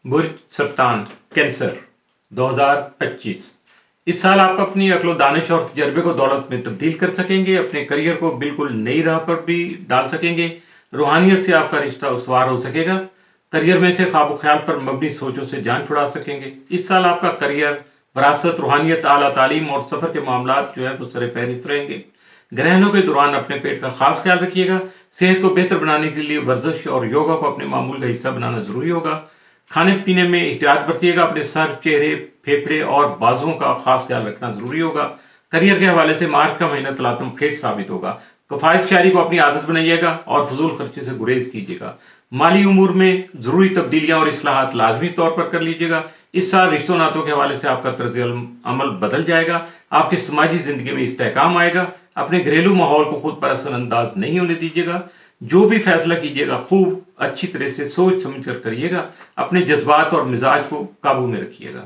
برج سرطان کینسر 2025 اس سال آپ اپنی عقل و دانش اور تجربے کو دولت میں تبدیل کر سکیں گے، اپنے کریئر کو بالکل نئی راہ پر بھی ڈال سکیں گے، روحانیت سے آپ کا رشتہ استوار ہو سکے گا، کریئر میں سے خواب و خیال پر مبنی سوچوں سے جان چھڑا سکیں گے۔ اس سال آپ کا کریئر، وراثت، روحانیت، اعلیٰ تعلیم اور سفر کے معاملات وہ سر فہرست رہیں گے۔ گرہنوں کے دوران اپنے پیٹ کا خاص خیال رکھیے گا۔ صحت کو بہتر بنانے کے لیے ورزش اور یوگا کو اپنے معمول کا حصہ بنانا ضروری ہوگا۔ کھانے پینے میں احتیاط برتیے گا، اپنے سر، چہرے، پھیپھڑے اور بازوؤں کا خاص خیال رکھنا ضروری ہوگا۔ کریئر کے حوالے سے مارچ کا مہینہ تلاطم خیز ثابت ہوگا۔ کفایت شعری کو اپنی عادت بنائیے گا اور فضول خرچی سے گریز کیجیے گا۔ مالی امور میں ضروری تبدیلیاں اور اصلاحات لازمی طور پر کر لیجیے گا۔ اس سال رشتوں ناتوں کے حوالے سے آپ کا طرز عمل بدل جائے گا، آپ کے سماجی زندگی میں استحکام آئے گا۔ اپنے گھریلو ماحول کو خود پر اثر انداز نہیں ہونے دیجیے گا۔ جو بھی فیصلہ کیجیے گا خوب اچھی طرح سے سوچ سمجھ کر کریے گا۔ اپنے جذبات اور مزاج کو قابو میں رکھیے گا۔